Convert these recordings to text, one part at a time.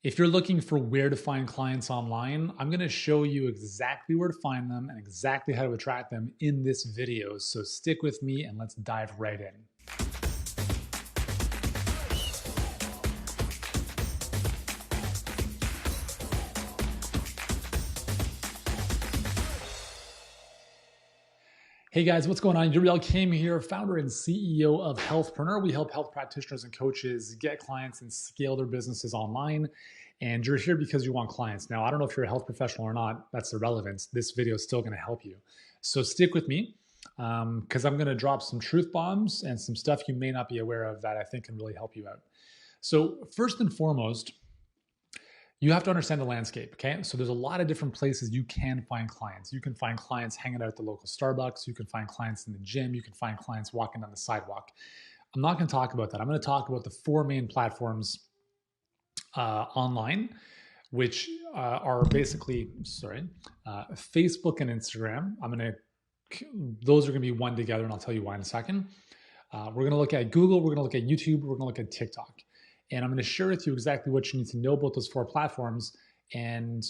If you're looking for where to find clients online, I'm going to show you exactly where to find them and exactly how to attract them in this video. So stick with me and let's dive right in. Hey guys, what's going on? Yuri Elkaim here, founder and CEO of Healthpreneur. We help health practitioners and coaches get clients and scale their businesses online. And you're here because you want clients. Now, I don't know if you're a health professional or not. That's irrelevant. This video is still going to help you. So stick with me because I'm going to drop some truth bombs and some stuff you may not be aware of that I think can really help you out. So first and foremost, you have to understand the landscape, okay? So there's a lot of different places you can find clients. You can find clients hanging out at the local Starbucks. You can find clients in the gym. You can find clients walking down the sidewalk. I'm not going to talk about that. I'm going to talk about the four main platforms online, which are basically, Facebook and Instagram. Those are going to be one together, and I'll tell you why in a second. We're going to look at Google. We're going to look at YouTube. We're going to look at TikTok. And I'm going to share with you exactly what you need to know about those four platforms and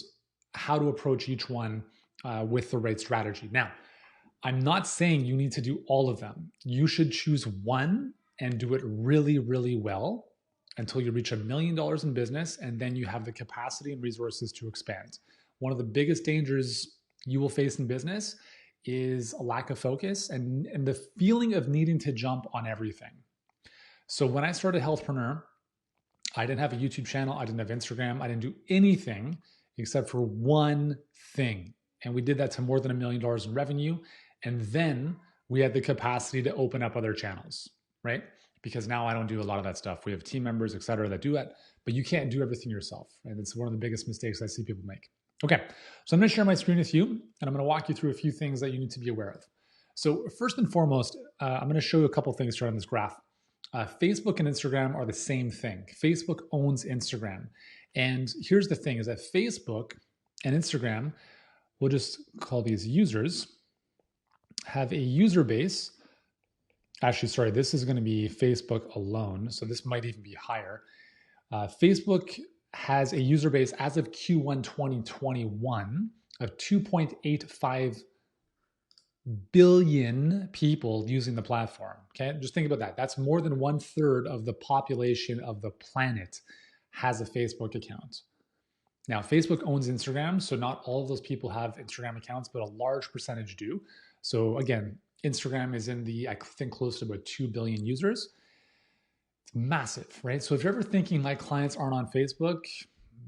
how to approach each one with the right strategy. Now, I'm not saying you need to do all of them. You should choose one and do it really, really well until you reach $1 million in business, and then you have the capacity and resources to expand. One of the biggest dangers you will face in business is a lack of focus and the feeling of needing to jump on everything. So when I started Healthpreneur, I didn't have a YouTube channel. I didn't have Instagram. I didn't do anything except for one thing. And we did that to more than $1 million in revenue. And then we had the capacity to open up other channels, right? Because now I don't do a lot of that stuff. We have team members, et cetera, that do it, but you can't do everything yourself. And it's one of the biggest mistakes I see people make. Okay, so I'm going to share my screen with you, and I'm going to walk you through a few things that you need to be aware of. So first and foremost, I'm going to show you a couple things here on this graph. Facebook and Instagram are the same thing. Facebook owns Instagram. And here's the thing is that Facebook and Instagram, we'll just call these users, have a user base. Actually, sorry, this is going to be Facebook alone. So this might even be higher. Facebook has a user base as of Q1 2021 of 2.85 billion people using the platform. Okay, just think about that. That's more than 1/3 of the population of the planet has a Facebook account. Now, Facebook owns Instagram, so not all of those people have Instagram accounts, but a large percentage do. So again, Instagram is in the, I think, close to about 2 billion users. It's massive, right? So if you're ever thinking my clients aren't on Facebook,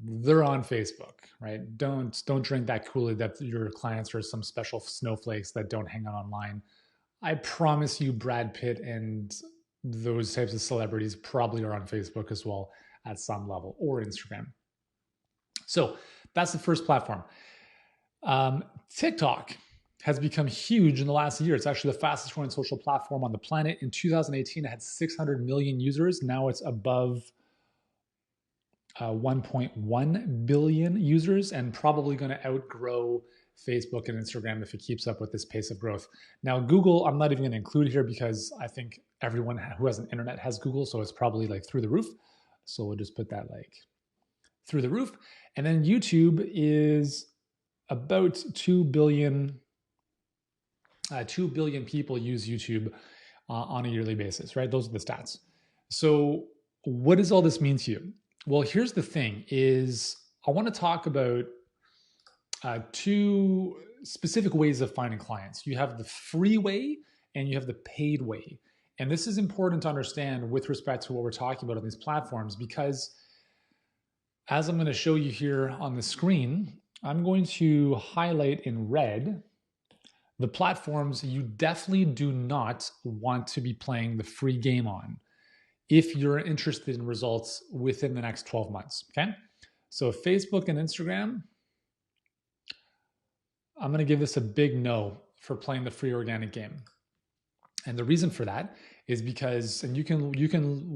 they're on Facebook, right? Don't drink that Kool-Aid that your clients are some special snowflakes that don't hang out online. I promise you Brad Pitt and those types of celebrities probably are on Facebook as well at some level, or Instagram. So that's the first platform. TikTok has become huge in the last year. It's actually the fastest growing social platform on the planet. In 2018, it had 600 million users. Now it's above 1.1 billion users and probably going to outgrow Facebook and Instagram if it keeps up with this pace of growth. Now, Google, I'm not even going to include here because I think everyone who has an internet has Google, so it's probably like through the roof. So we'll just put that like through the roof. And then YouTube is about 2 billion people use YouTube on a yearly basis, right? Those are the stats. So what does all this mean to you? Well, here's the thing is I want to talk about two specific ways of finding clients. You have the free way and you have the paid way. And this is important to understand with respect to what we're talking about on these platforms, because as I'm going to show you here on the screen, I'm going to highlight in red the platforms you definitely do not want to be playing the free game on if you're interested in results within the next 12 months, okay? So Facebook and Instagram, I'm gonna give this a big no for playing the free organic game. And the reason for that is because, and you can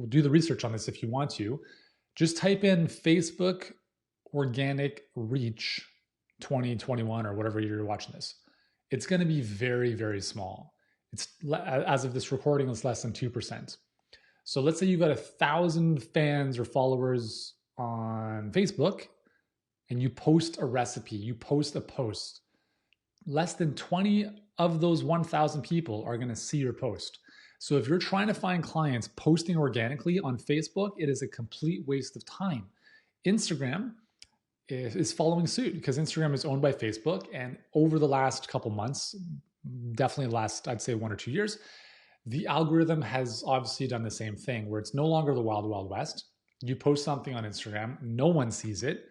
do the research on this if you want to, just type in Facebook organic reach 2021 or whatever year you're watching this. It's going to be very, very small. It's, as of this recording, it's less than 2%. So let's say you've got 1,000 fans or followers on Facebook and you post a recipe, you post a post, less than 20 of those 1,000 people are going to see your post. So if you're trying to find clients posting organically on Facebook, it is a complete waste of time. Instagram is following suit because Instagram is owned by Facebook. And over the last couple months, definitely the last, I'd say 1 or 2 years, the algorithm has obviously done the same thing where it's no longer the wild, wild west. You post something on Instagram, no one sees it.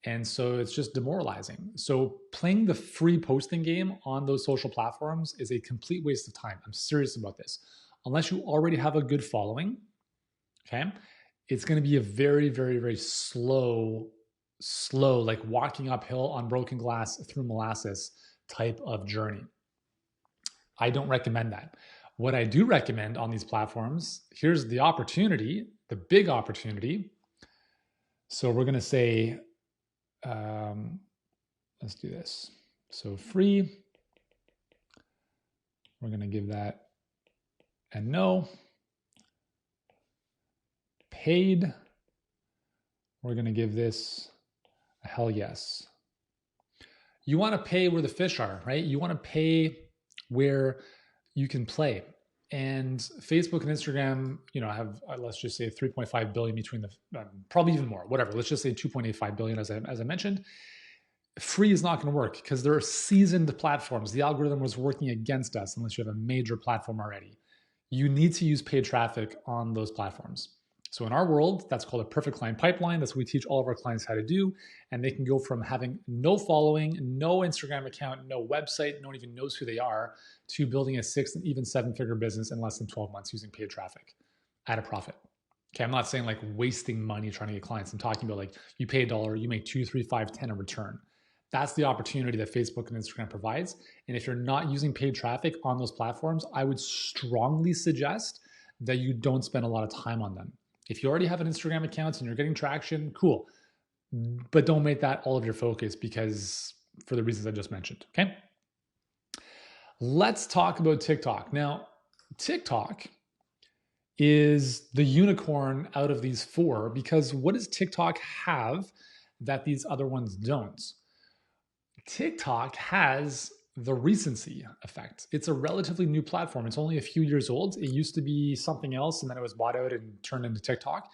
And so it's just demoralizing. So playing the free posting game on those social platforms is a complete waste of time. I'm serious about this. Unless you already have a good following, okay, it's going to be a very, very, very slow, like walking uphill on broken glass through molasses type of journey. I don't recommend that. What I do recommend on these platforms, here's the opportunity, the big opportunity. So we're going to say, let's do this. So free, we're going to give that a no. Paid, we're going to give this a hell yes. You want to pay where the fish are, right? You want to pay where you can play. And Facebook and Instagram, have, let's just say 3.5 billion between the, probably even more, whatever. Let's just say 2.85 billion, as I mentioned. Free is not going to work because there are seasoned platforms. The algorithm was working against us unless you have a major platform already. You need to use paid traffic on those platforms. So in our world, that's called a perfect client pipeline. That's what we teach all of our clients how to do. And they can go from having no following, no Instagram account, no website, no one even knows who they are, to building a 6 and even 7-figure business in less than 12 months using paid traffic at a profit. Okay, I'm not saying like wasting money trying to get clients. I'm talking about like you pay $1, you make 2, 3, 5, 10 in return. That's the opportunity that Facebook and Instagram provides. And if you're not using paid traffic on those platforms, I would strongly suggest that you don't spend a lot of time on them. If you already have an Instagram account and you're getting traction, cool. But don't make that all of your focus because for the reasons I just mentioned, okay? Let's talk about TikTok. Now, TikTok is the unicorn out of these 4 because what does TikTok have that these other ones don't? TikTok has the recency effect. It's a relatively new platform. It's only a few years old. It used to be something else, and then it was bought out and turned into TikTok.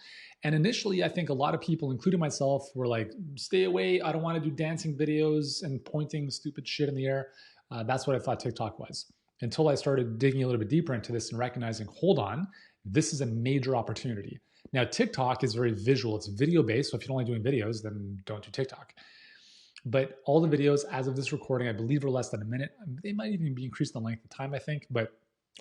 And initially, I think a lot of people, including myself, were like, stay away. I don't want to do dancing videos and pointing stupid shit in the air. That's what I thought TikTok was. Until I started digging a little bit deeper into this and recognizing, hold on, this is a major opportunity. Now, TikTok is very visual. It's video-based. So if you're only doing videos, then don't do TikTok. But all the videos as of this recording, I believe, are less than a minute. They might even be increased in length of time, I think, but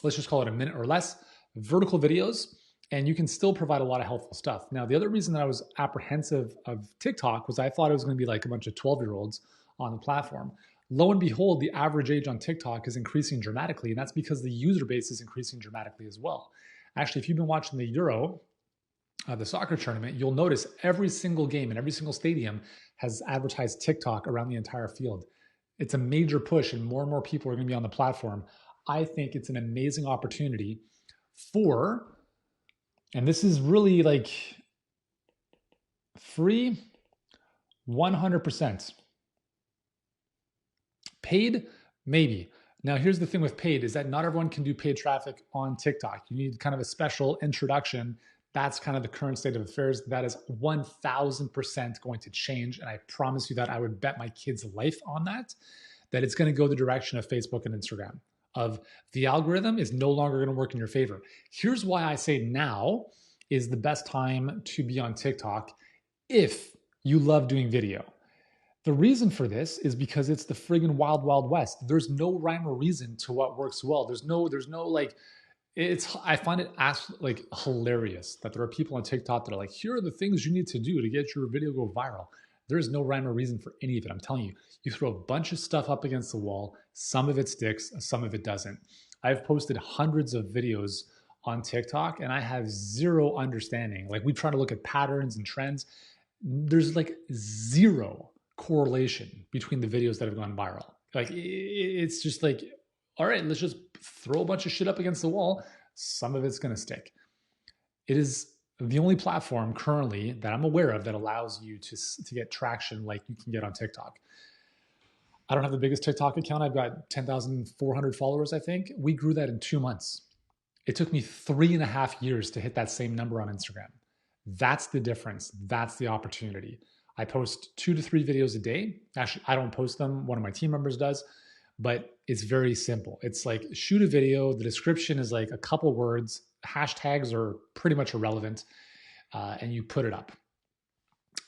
let's just call it a minute or less. Vertical videos, and you can still provide a lot of helpful stuff. Now, the other reason that I was apprehensive of TikTok was I thought it was going to be like a bunch of 12-year-olds on the platform. Lo and behold, the average age on TikTok is increasing dramatically, and that's because the user base is increasing dramatically as well. Actually, if you've been watching the Euro, the soccer tournament, you'll notice every single game and every single stadium has advertised TikTok around the entire field. It's a major push and more people are going to be on the platform. I think it's an amazing opportunity for, and this is really like free, 100%. Paid, maybe. Now, here's the thing with paid is that not everyone can do paid traffic on TikTok. You need kind of a special introduction. That's kind of the current state of affairs. That is 1,000% going to change. And I promise you that I would bet my kid's life on that it's going to go the direction of Facebook and Instagram, of the algorithm is no longer going to work in your favor. Here's why I say now is the best time to be on TikTok if you love doing video. The reason for this is because it's the friggin' wild, wild west. There's no rhyme or reason to what works well. There's no like, I find it like hilarious that there are people on TikTok that are like, here are the things you need to do to get your video go viral. There's no rhyme or reason for any of it. I'm telling you, you throw a bunch of stuff up against the wall. Some of it sticks, some of it doesn't. I've posted hundreds of videos on TikTok and I have zero understanding. Like we try to look at patterns and trends. There's like zero correlation between the videos that have gone viral. Like it's just like, all right, let's just throw a bunch of shit up against the wall. Some of it's going to stick. It is the only platform currently that I'm aware of that allows you to get traction like you can get on TikTok. I don't have the biggest TikTok account. I've got 10,400 followers, I think. We grew that in 2 months. It took me 3.5 years to hit that same number on Instagram. That's the difference. That's the opportunity. I post 2 to 3 videos a day. Actually, I don't post them. One of my team members does, but it's very simple. It's like shoot a video. The description is like a couple words. Hashtags are pretty much irrelevant, and you put it up.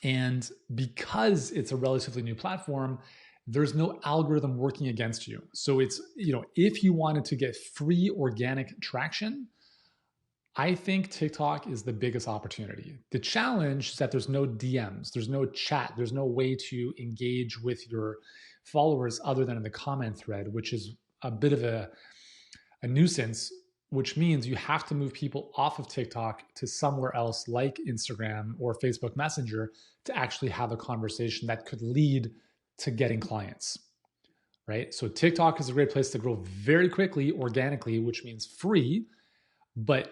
And because it's a relatively new platform, there's no algorithm working against you. So it's, if you wanted to get free organic traction, I think TikTok is the biggest opportunity. The challenge is that there's no DMs, there's no chat, there's no way to engage with your followers other than in the comment thread, which is a bit of a nuisance, which means you have to move people off of TikTok to somewhere else like Instagram or Facebook Messenger to actually have a conversation that could lead to getting clients, right? So TikTok is a great place to grow very quickly, organically, which means free, but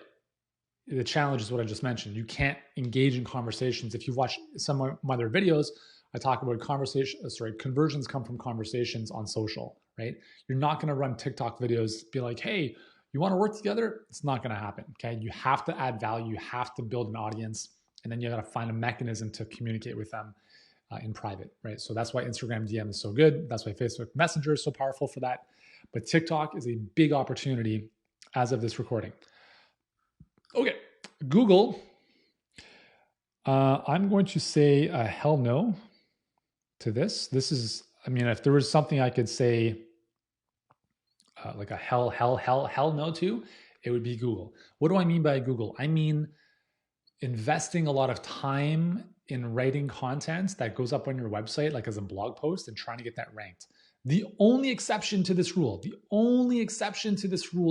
the challenge is what I just mentioned. You can't engage in conversations. If you've watched some of my other videos, I talk about conversions come from conversations on social, right? You're not going to run TikTok videos, be like, hey, you want to work together? It's not going to happen, okay? You have to add value. You have to build an audience, and then you got to find a mechanism to communicate with them in private, right? So that's why Instagram DM is so good. That's why Facebook Messenger is so powerful for that. But TikTok is a big opportunity as of this recording. Okay, Google. I'm going to say a hell no to this. This is, if there was something I could say like a hell no to, it would be Google. What do I mean by Google? I mean investing a lot of time in writing content that goes up on your website, like as a blog post, and trying to get that ranked. The only exception to this rule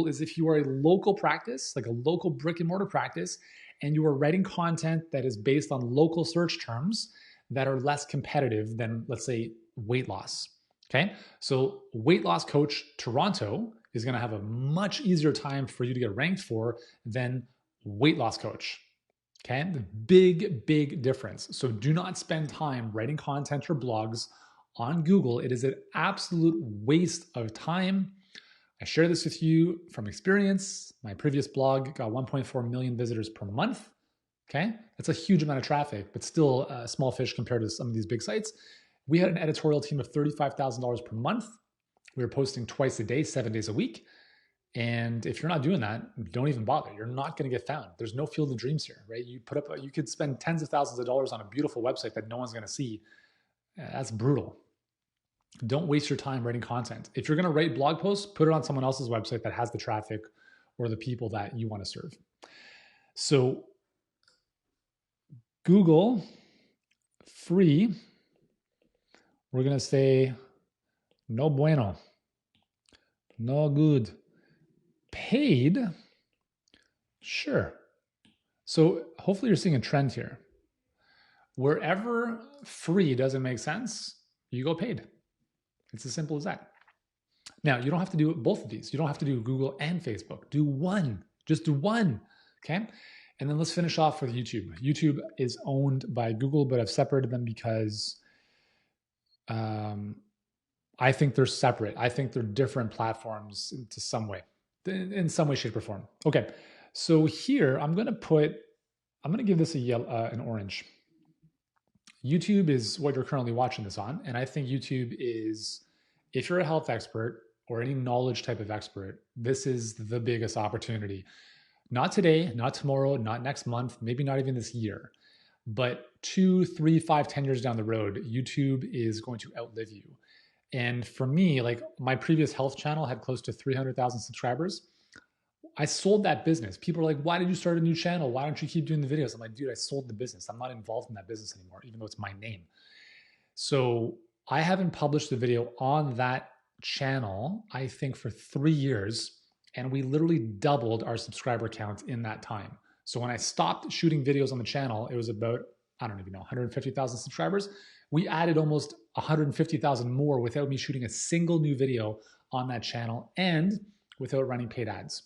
is if you are a local practice, like a local brick and mortar practice, and you are writing content that is based on local search terms that are less competitive than, let's say, weight loss. Okay. So Weight Loss Coach Toronto is going to have a much easier time for you to get ranked for than Weight Loss Coach. Okay. The big difference. So do not spend time writing content or blogs on Google. It is an absolute waste of time. I share this with you from experience. My previous blog got 1.4 million visitors per month. Okay. That's a huge amount of traffic, but still a small fish compared to some of these big sites. We had an editorial team of $35,000 per month. We were posting twice a day, 7 days a week. And if you're not doing that, don't even bother. You're not going to get found. There's no field of dreams here, right? You could spend tens of thousands of dollars on a beautiful website that no one's going to see. That's brutal. Don't waste your time writing content. If you're going to write blog posts, put it on someone else's website that has the traffic or the people that you want to serve. So Google, free, we're going to say no bueno, no good. Paid, sure. So hopefully you're seeing a trend here. Wherever free doesn't make sense, you go paid. It's as simple as that. Now, you don't have to do both of these. You don't have to do Google and Facebook. Do one. Just do one. Okay? And then let's finish off with YouTube. YouTube is owned by Google, but I've separated them because I think they're separate. I think they're different platforms in some way, shape, or form. Okay. So here I'm going to give this an orange. YouTube is what you're currently watching this on. And I think YouTube is, if you're a health expert or any knowledge type of expert, this is the biggest opportunity. Not today, not tomorrow, not next month, maybe not even this year, but 2, 3, 5, 10 years down the road, YouTube is going to outlive you. And for me, like my previous health channel had close to 300,000 subscribers. I sold that business. People are like, why did you start a new channel? Why don't you keep doing the videos? I'm like, dude, I sold the business. I'm not involved in that business anymore, even though it's my name. So I haven't published a video on that channel, I think, for 3 years. And we literally doubled our subscriber count in that time. So when I stopped shooting videos on the channel, it was about, I don't even know, 150,000 subscribers. We added almost 150,000 more without me shooting a single new video on that channel and without running paid ads.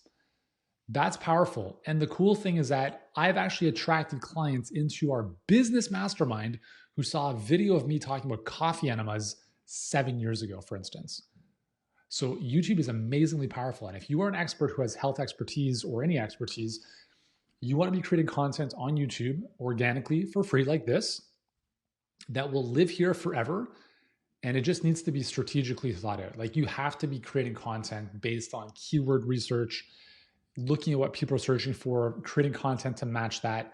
That's powerful. And the cool thing is that I've actually attracted clients into our business mastermind who saw a video of me talking about coffee enemas 7 years ago, for instance. So YouTube is amazingly powerful. And if you are an expert who has health expertise or any expertise, you want to be creating content on YouTube organically for free like this that will live here forever. And it just needs to be strategically thought out. Like you have to be creating content based on keyword research, looking at what people are searching for, creating content to match that.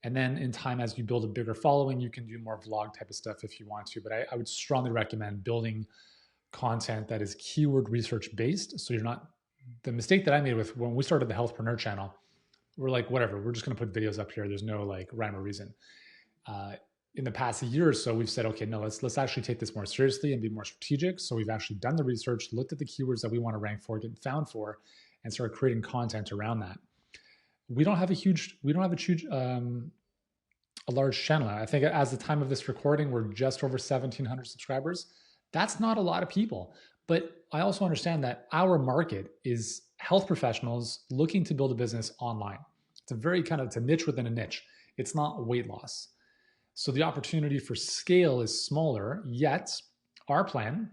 And then in time, as you build a bigger following, you can do more vlog type of stuff if you want to. But I would strongly recommend building content that is keyword research based. So you're not, the mistake that I made with when we started the Healthpreneur channel, we're like, whatever, we're just going to put videos up here. There's no like rhyme or reason. In the past year or so, we've said, okay, no, let's actually take this more seriously and be more strategic. So we've actually done the research, looked at the keywords that we want to rank for, get found for, and start creating content around that. We don't have a large channel. I think as the time of this recording, we're just over 1,700 subscribers. That's not a lot of people, but I also understand that our market is health professionals looking to build a business online. It's a very it's a niche within a niche. It's not weight loss. So the opportunity for scale is smaller, yet our plan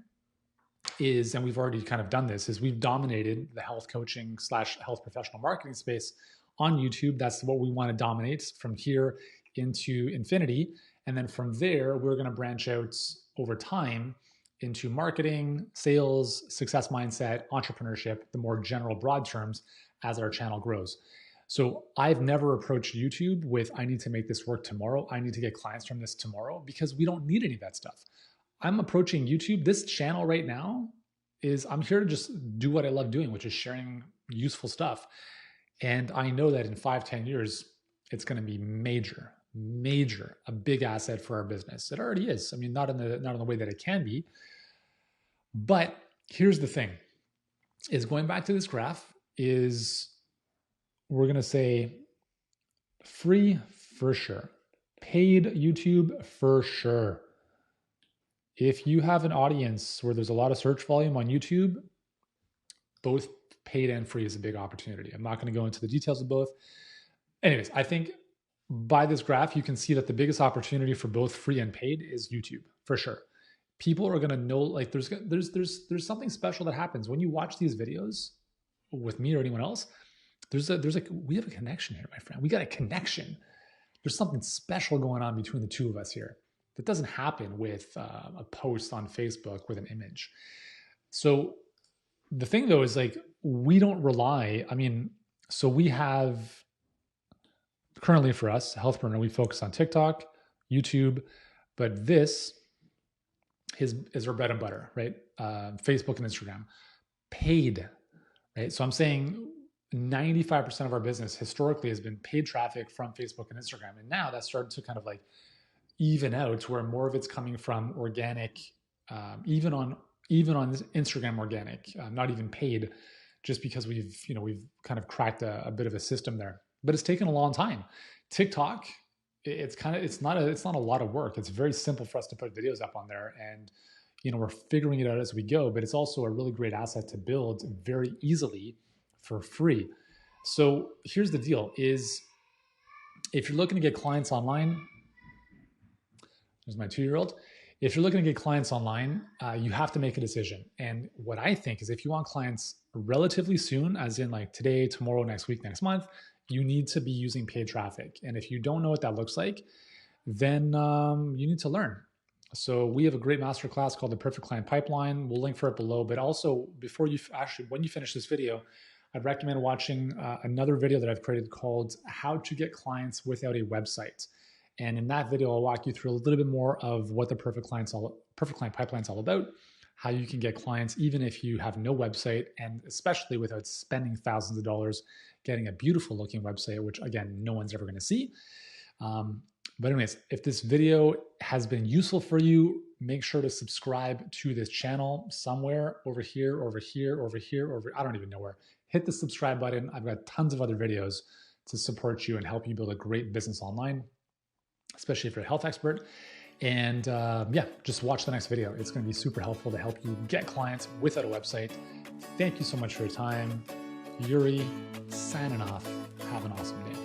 is, and we've already kind of done this, is we've dominated the health coaching / health professional marketing space on YouTube. That's what we want to dominate from here into infinity. And then from there, we're going to branch out over time into marketing, sales, success mindset, entrepreneurship, the more general broad terms as our channel grows. So I've never approached YouTube with, I need to make this work tomorrow. I need to get clients from this tomorrow, because we don't need any of that stuff. I'm approaching YouTube. This channel right now is, I'm here to just do what I love doing, which is sharing useful stuff. And I know that in 5-10 years, it's going to be major, a big asset for our business. It already is. I mean, not in the way that it can be. But here's the thing, is going back to this graph is, we're going to say free for sure, paid YouTube for sure. If you have an audience where there's a lot of search volume on YouTube, both paid and free is a big opportunity. I'm not going to go into the details of both. Anyways, I think by this graph, you can see that the biggest opportunity for both free and paid is YouTube for sure. People are going to know, like there's something special that happens when you watch these videos with me or anyone else. We have a connection here, my friend. We got a connection. There's something special going on between the two of us here that doesn't happen with a post on Facebook with an image. So the thing though is, like, we don't rely, so we have currently, for us, Healthpreneur, we focus on TikTok, YouTube, but this is our bread and butter, right? Facebook and Instagram, paid, right? So I'm saying 95% of our business historically has been paid traffic from Facebook and Instagram. And now that's started to kind of like even out, where more of it's coming from organic, even on Instagram organic, not even paid, just because we've kind of cracked a bit of a system there. But it's taken a long time. TikTok, it's not a lot of work. It's very simple for us to put videos up on there, and we're figuring it out as we go. But it's also a really great asset to build very easily for free. So here's the deal: is if you're looking to get clients online, there's my 2-year-old. If you're looking to get clients online, you have to make a decision. And what I think is, if you want clients relatively soon, as in like today, tomorrow, next week, next month, you need to be using paid traffic. And if you don't know what that looks like, then you need to learn. So we have a great masterclass called the Perfect Client Pipeline. We'll link for it below. But also, when you finish this video, I'd recommend watching another video that I've created called How to Get Clients Without a Website. And in that video, I'll walk you through a little bit more of what the Perfect Client Pipeline is all about, how you can get clients even if you have no website, and especially without spending thousands of dollars getting a beautiful looking website, which again, no one's ever going to see. But anyways, if this video has been useful for you, make sure to subscribe to this channel somewhere over here, I don't even know where. Hit the subscribe button. I've got tons of other videos to support you and help you build a great business online, especially if you're a health expert. And just watch the next video. It's going to be super helpful to help you get clients without a website. Thank you so much for your time. Yuri, signing off. Have an awesome day.